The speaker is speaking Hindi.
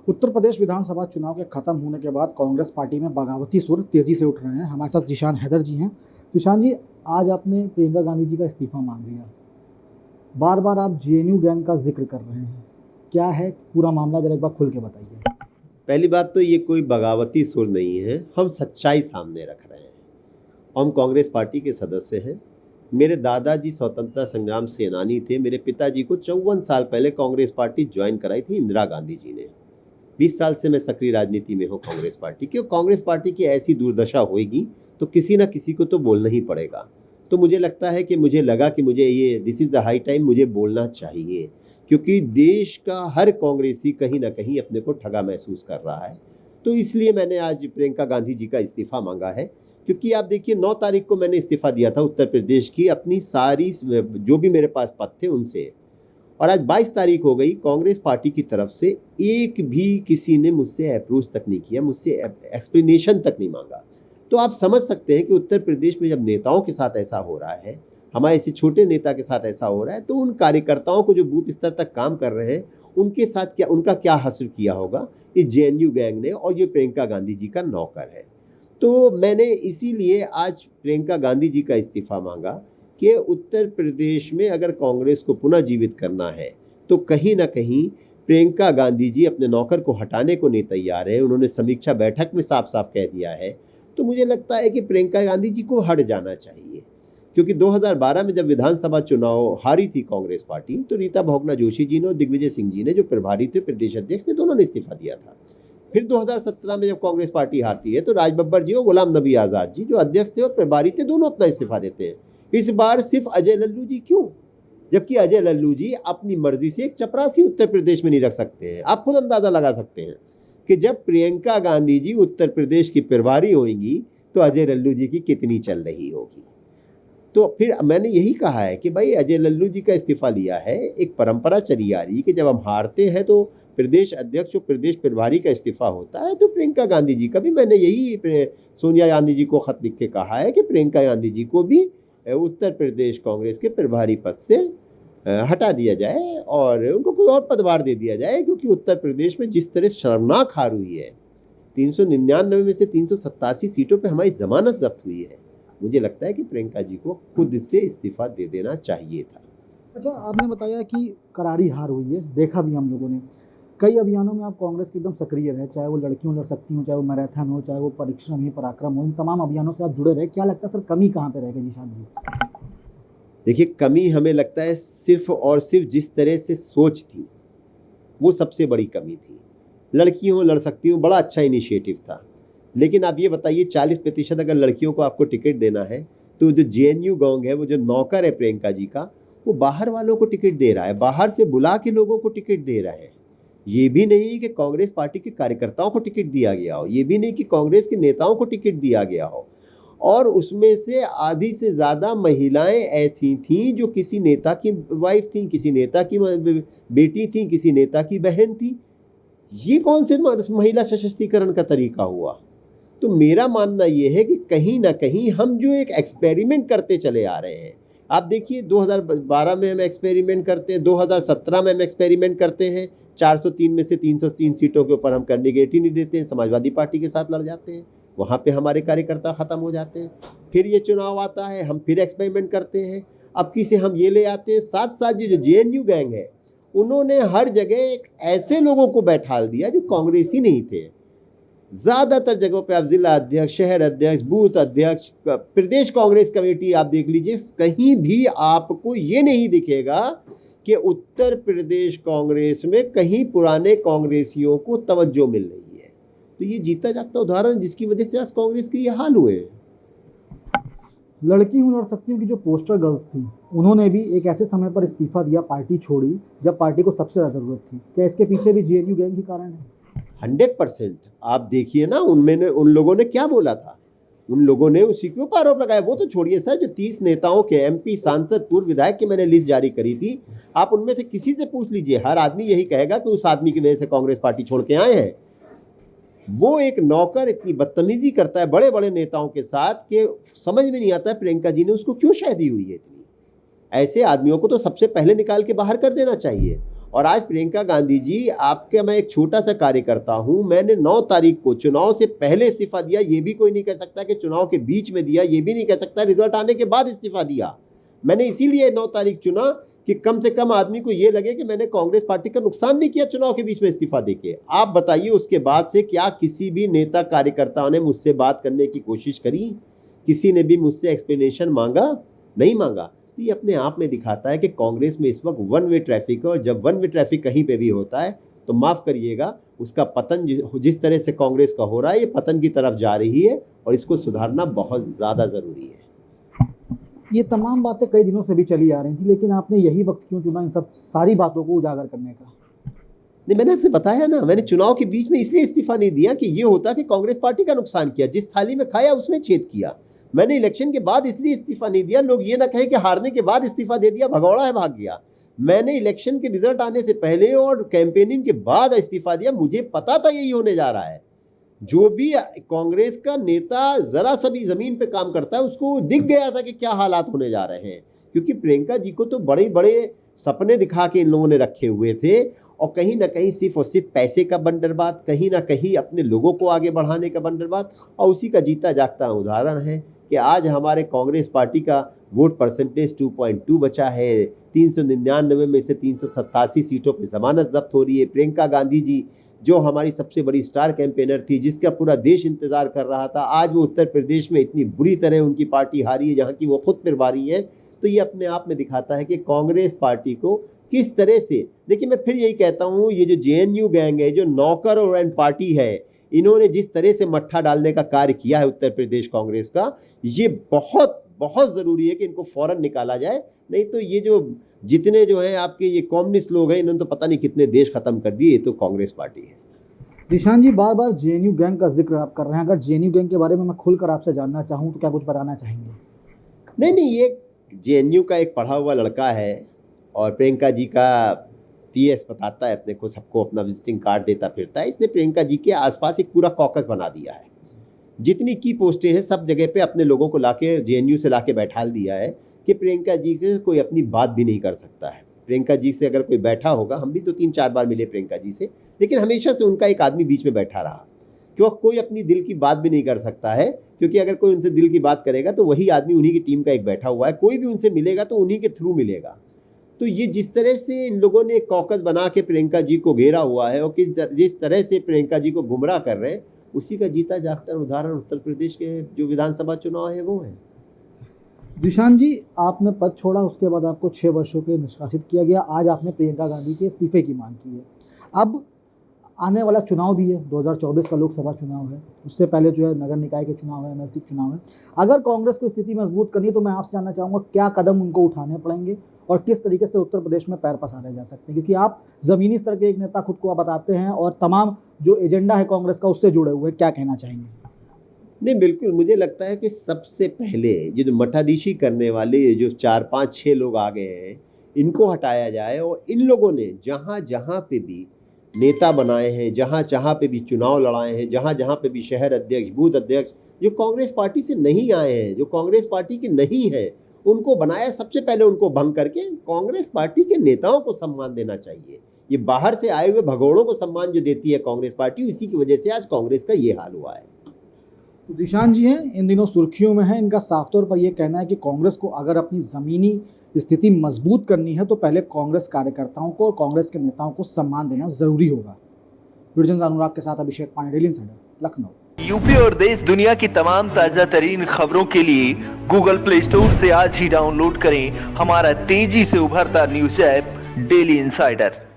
उत्तर प्रदेश विधानसभा चुनाव के खत्म होने के बाद कांग्रेस पार्टी में बगावती सुर तेजी से उठ रहे हैं। हमारे साथ जिशान हैदर जी हैं। जिशान जी, आज आपने प्रियंका गांधी जी का इस्तीफा मांग लिया। बार बार आप जेएनयू गैंग का जिक्र कर रहे हैं, क्या है पूरा मामला, जरा एक बार खुल के बताइए। पहली बात तो ये कोई बगावती सुर नहीं है, हम सच्चाई सामने रख रहे हैं। हम कांग्रेस पार्टी के सदस्य हैं। मेरे दादाजी स्वतंत्रता संग्राम सेनानी थे। मेरे पिताजी को 54 साल पहले कांग्रेस पार्टी ज्वाइन कराई थी इंदिरा गांधी जी ने। 20 साल से मैं सक्रिय राजनीति में हूँ कांग्रेस पार्टी की। और कांग्रेस पार्टी की ऐसी दुर्दशा होगी तो किसी ना किसी को तो बोलना ही पड़ेगा। तो मुझे लगता है कि मुझे लगा कि मुझे ये this is the high time, मुझे बोलना चाहिए, क्योंकि देश का हर कांग्रेसी कहीं ना कहीं अपने को ठगा महसूस कर रहा है। तो इसलिए मैंने आज प्रियंका गांधी जी का इस्तीफा मांगा है। क्योंकि आप देखिए, 9 तारीख को मैंने इस्तीफा दिया था उत्तर प्रदेश की अपनी सारी जो भी मेरे पास पद थे उनसे, और आज 22 तारीख हो गई। कांग्रेस पार्टी की तरफ से एक भी किसी ने मुझसे अप्रोच तक नहीं किया, मुझसे एक्सप्लेनेशन तक नहीं मांगा। तो आप समझ सकते हैं कि उत्तर प्रदेश में जब नेताओं के साथ ऐसा हो रहा है, हमारे ऐसे छोटे नेता के साथ ऐसा हो रहा है, तो उन कार्यकर्ताओं को जो बूथ स्तर तक काम कर रहे हैं उनके साथ क्या, उनका क्या हासिल किया होगा ये जेएनयू गैंग ने, और ये प्रियंका गांधी जी का नौकर है। तो मैंने इसीलिए आज प्रियंका गांधी जी का इस्तीफा मांगा कि उत्तर प्रदेश में अगर कांग्रेस को पुनः जीवित करना है तो कहीं ना कहीं प्रियंका गांधी जी अपने नौकर को हटाने को नहीं तैयार है। उन्होंने समीक्षा बैठक में साफ साफ कह दिया है। तो मुझे लगता है कि प्रियंका गांधी जी को हट जाना चाहिए, क्योंकि 2012 में जब विधानसभा चुनाव हारी थी कांग्रेस पार्टी, तो रीता बहुगुणा जोशी जी ने और दिग्विजय सिंह जी ने, जो प्रभारी थे प्रदेश अध्यक्ष थे, दोनों ने इस्तीफा दिया था। फिर 2017 में जब कांग्रेस पार्टी हारती है तो राज बब्बर जी और गुलाम नबी आज़ाद जी, जो अध्यक्ष थे और प्रभारी थे, दोनों अपना इस्तीफा देते हैं। इस बार सिर्फ अजय लल्लू जी क्यों? जबकि अजय लल्लू जी अपनी मर्जी से एक चपरासी उत्तर प्रदेश में नहीं रख सकते हैं। आप खुद अंदाजा लगा सकते हैं कि जब प्रियंका गांधी जी उत्तर प्रदेश की प्रभारी होंगी तो अजय लल्लू जी की कितनी चल रही होगी। तो फिर मैंने यही कहा है कि भाई, अजय लल्लू जी का इस्तीफा लिया है। एक परंपरा चली आ रही है कि जब हम हारते हैं तो प्रदेश अध्यक्ष और प्रदेश प्रभारी का इस्तीफा होता है। तो प्रियंका गांधी जी का भी मैंने यही सोनिया गांधी जी को खत लिख के कहा है कि प्रियंका गांधी जी को भी उत्तर प्रदेश कांग्रेस के प्रभारी पद से हटा दिया जाए और उनको कोई और पदभार दे दिया जाए। क्योंकि उत्तर प्रदेश में जिस तरह शर्मनाक हार हुई है, 399 में से 387 सीटों पे हमारी जमानत जब्त हुई है, मुझे लगता है कि प्रियंका जी को खुद से इस्तीफा दे देना चाहिए था। अच्छा, आपने बताया कि करारी हार हुई है, देखा भी हम लोगों ने। कई अभियानों में आप कांग्रेस के एकदम सक्रिय रहे, चाहे वो लड़कियों लड़ सकती हो, चाहे वो मैराथन हो, चाहे वो परिश्रम ही पराक्रम हो, इन तमाम अभियानों से आप जुड़े रहे। क्या लगता है सर, कमी कहाँ पे रह गई जिशान जी? देखिए, कमी हमें लगता है सिर्फ और सिर्फ जिस तरह से सोच थी, वो सबसे बड़ी कमी थी। लड़कियों लड़ सकती हूँ, बड़ा अच्छा इनिशिएटिव था, लेकिन आप ये बताइए 40% अगर लड़कियों को आपको टिकट देना है तो जो जेएनयू गैंग है, वो जो नौकर है प्रियंका जी का, वो बाहर वालों को टिकट दे रहा है, बाहर से बुला के लोगों को टिकट दे रहा है। ये भी नहीं कि कांग्रेस पार्टी के कार्यकर्ताओं को टिकट दिया गया हो, ये भी नहीं कि कांग्रेस के नेताओं को टिकट दिया गया हो। और उसमें से आधी से ज़्यादा महिलाएं ऐसी थीं जो किसी नेता की वाइफ थी, किसी नेता की बेटी थी, किसी नेता की बहन थी। ये कौन से महिला सशक्तिकरण का तरीका हुआ? तो मेरा मानना ये है कि कहीं ना कहीं हम जो एक एक्सपेरिमेंट करते चले आ रहे हैं। आप देखिए, 2012 में हम एक्सपेरिमेंट करते हैं, 2017 में हम एक्सपेरिमेंट करते हैं, 403 में से 303 सीटों के ऊपर हम कैंडिडेट ही नहीं देते हैं, समाजवादी पार्टी के साथ लड़ जाते हैं, वहाँ पे हमारे कार्यकर्ता ख़त्म हो जाते हैं। फिर ये चुनाव आता है, हम फिर एक्सपेरिमेंट करते हैं, अब किसे हम ये ले आते हैं। साथ साथ ये जो जेएनयू गैंग है, उन्होंने हर जगह एक ऐसे लोगों को बैठा दिया जो कांग्रेसी नहीं थे। ज़्यादातर जगहों पे आप जिला अध्यक्ष, शहर अध्यक्ष, बूथ अध्यक्ष, प्रदेश कांग्रेस कमेटी आप देख लीजिए, कहीं भी आपको ये नहीं दिखेगा कि उत्तर प्रदेश कांग्रेस में कहीं पुराने कांग्रेसियों को तवज्जो मिल रही है। तो ये जीता जागता उदाहरण, जिसकी वजह से आज कांग्रेस के ये हाल हुए हैं। लड़की हूँ लड़ सकती हूँ की जो पोस्टर गर्ल्स थी, उन्होंने भी एक ऐसे समय पर इस्तीफा दिया, पार्टी छोड़ी जब पार्टी को सबसे ज़्यादा ज़रूरत थी। क्या इसके पीछे भी जेएनयू गैंग ही कारण है? 100%। आप देखिए ना, उन लोगों ने क्या बोला था, उन लोगों ने उसी के ऊपर आरोप लगाया। वो तो छोड़िए सर, जो 30 नेताओं के, एमपी, सांसद, पूर्व विधायक की मैंने लिस्ट जारी करी थी, आप उनमें से किसी से पूछ लीजिए, हर आदमी यही कहेगा कि उस आदमी की वजह से कांग्रेस पार्टी छोड़ के आए हैं। वो एक नौकर इतनी बदतमीजी करता है बड़े बड़े नेताओं के साथ कि समझ में नहीं आता है प्रियंका जी ने उसको क्यों शादी हुई है इतनी। ऐसे आदमियों को तो सबसे पहले निकाल के बाहर कर देना चाहिए। और आज प्रियंका गांधी जी, आपके मैं एक छोटा सा कार्यकर्ता हूं, मैंने 9 तारीख को चुनाव से पहले इस्तीफा दिया, ये भी कोई नहीं कह सकता कि चुनाव के बीच में दिया, ये भी नहीं कह सकता रिजल्ट आने के बाद इस्तीफा दिया। मैंने इसीलिए 9 तारीख चुना कि कम से कम आदमी को ये लगे कि मैंने कांग्रेस पार्टी का नुकसान नहीं किया चुनाव के बीच में इस्तीफा देके। आप बताइए, उसके बाद से क्या किसी भी नेता कार्यकर्ताओं ने मुझसे बात करने की कोशिश करी? किसी ने भी मुझसे एक्सप्लेनेशन मांगा? नहीं मांगा। तो ये अपने आप में दिखाता है कि कांग्रेस में इस वक्त वन वे ट्रैफिक है, और जब वन वे ट्रैफिक कहीं पे भी होता है तो माफ़ करिएगा, उसका पतन जिस तरह से कांग्रेस का हो रहा है, ये पतन की तरफ जा रही है और इसको सुधारना बहुत ज़्यादा ज़रूरी है। ये तमाम बातें कई दिनों से भी चली आ रही थी, लेकिन आपने यही वक्त क्यों चुना इन सब सारी बातों को उजागर करने का? नहीं, मैंने आपसे बताया ना, मैंने चुनाव के बीच में इसलिए इस्तीफा नहीं दिया कि ये होता कि कांग्रेस पार्टी का नुकसान किया, जिस थाली में खाया उसमें छेद किया। मैंने इलेक्शन के बाद इसलिए इस्तीफा नहीं दिया, लोग ये ना कहें कि हारने के बाद इस्तीफा दे दिया, भगौड़ा है भाग गया। मैंने इलेक्शन के रिजल्ट आने से पहले और कैंपेनिंग के बाद इस्तीफा दिया। मुझे पता था यही होने जा रहा है। जो भी कांग्रेस का नेता जरा सा भी जमीन पे काम करता है, उसको दिख गया था कि क्या हालात होने जा रहे हैं, क्योंकि प्रियंका जी को तो बड़े बड़े सपने दिखा के इन लोगों ने रखे हुए थे, और कहीं ना कहीं सिर्फ और सिर्फ पैसे का बंदरबाद, कहीं ना कहीं अपने लोगों को आगे बढ़ाने का बंदरबाद, और उसी का जीता जागता उदाहरण है कि आज हमारे कांग्रेस पार्टी का वोट परसेंटेज 2.2 बचा है। 399 में से 387 सीटों पर जमानत जब्त हो रही है। प्रियंका गांधी जी जो हमारी सबसे बड़ी स्टार कैंपेनर थी, जिसका पूरा देश इंतजार कर रहा था, आज वो उत्तर प्रदेश में इतनी बुरी तरह उनकी पार्टी हारी है, जहाँ की वो खुद फिरवारी है। तो ये अपने आप में दिखाता है कि कांग्रेस पार्टी को किस तरह से, देखिए मैं फिर यही कहता हूँ, ये जो जेएनयू गैंग है, जो नौकर और एंड पार्टी है, इन्होंने जिस तरह से मट्ठा डालने का कार्य किया है उत्तर प्रदेश कांग्रेस का, ये बहुत बहुत ज़रूरी है कि इनको फ़ौरन निकाला जाए। नहीं तो ये जो जितने जो हैं आपके ये कम्युनिस्ट लोग हैं, इन्होंने तो पता नहीं कितने देश ख़त्म कर दिए। ये तो कांग्रेस पार्टी है। जिशान जी, बार बार जेएनयू गैंग का जिक्र आप कर रहे हैं। अगर जेएनयू गैंग के बारे में मैं खुलकर आपसे जानना चाहूँ तो क्या कुछ बताना चाहेंगे? नहीं, ये जेएनयू का एक पढ़ा हुआ लड़का है, और प्रियंका जी का पीएस बताता है अपने को, सबको अपना विजिटिंग कार्ड देता फिरता है। इसने प्रियंका जी के आसपास एक पूरा कॉकस बना दिया है। जितनी की पोस्टें हैं सब जगह पे अपने लोगों को लाके जेएनयू से लाके बैठाल दिया है कि प्रियंका जी से कोई अपनी बात भी नहीं कर सकता है। प्रियंका जी से अगर कोई बैठा होगा, हम भी 2-3-4 बार मिले प्रियंका जी से, लेकिन हमेशा से उनका एक आदमी बीच में बैठा रहा, क्यों कोई अपनी दिल की बात भी नहीं कर सकता है, क्योंकि अगर कोई उनसे दिल की बात करेगा तो वही आदमी उन्हीं की टीम का एक बैठा हुआ है, कोई भी उनसे मिलेगा तो उन्हीं के थ्रू मिलेगा। तो ये जिस तरह से इन लोगों ने कॉकस बना के प्रियंका जी को घेरा हुआ है, और जिस तरह से प्रियंका जी को गुमराह कर रहे हैं, उसी का जीता जागता उदाहरण उत्तर प्रदेश के जो विधानसभा चुनाव है वो है। जिशान जी, आपने पद छोड़ा, उसके बाद आपको 6 वर्षों के लिए निष्कासित किया गया। आज आपने प्रियंका गांधी के इस्तीफे की मांग की है। अब आने वाला चुनाव भी है, 2024 का लोकसभा चुनाव है, उससे पहले जो है नगर निकाय के चुनाव है, एमएलसी चुनाव है। अगर कांग्रेस को स्थिति मजबूत करनी है तो मैं आपसे जानना चाहूँगा क्या कदम उनको उठाने पड़ेंगे और किस तरीके से उत्तर प्रदेश में पैर पसारे जा सकते हैं, क्योंकि आप ज़मीनी स्तर के एक नेता खुद को आप बताते हैं और तमाम जो एजेंडा है कांग्रेस का उससे जुड़े हुए, क्या कहना चाहेंगे? नहीं, बिल्कुल, मुझे लगता है कि सबसे पहले ये जो मठाधीशी करने वाले जो 4-5-6 लोग आ गए हैं, इनको हटाया जाए, और इन लोगों ने जहाँ जहाँ पे भी नेता बनाए हैं, जहाँ जहाँ पे भी चुनाव लड़ाए हैं, जहाँ जहाँ पे भी शहर अध्यक्ष, बूथ अध्यक्ष जो कांग्रेस पार्टी से नहीं आए हैं, जो कांग्रेस पार्टी के नहीं हैं, उनको बनाया। सबसे पहले उनको भंग करके कांग्रेस पार्टी के नेताओं को सम्मान देना चाहिए। ये बाहर से आए हुए भगोड़ों को सम्मान जो देती है कांग्रेस पार्टी, उसी की वजह से आज कांग्रेस का ये हाल हुआ है। जिशान जी हैं इन दिनों सुर्खियों में है। इनका साफ तौर पर यह कहना है कि कांग्रेस को अगर अपनी ज़मीनी स्थिति मजबूत करनी है तो पहले कांग्रेस कार्यकर्ताओं को और कांग्रेस के नेताओं को सम्मान देना जरूरी होगा। वीडियो अनुराग के साथ Abhishek Pandey, Daily Insider, Lucknow. UP और देश दुनिया की तमाम ताजा तरीन खबरों के लिए गूगल प्ले स्टोर से आज ही डाउनलोड करें हमारा तेजी से उभरता न्यूज ऐप डेली इंसाइडर।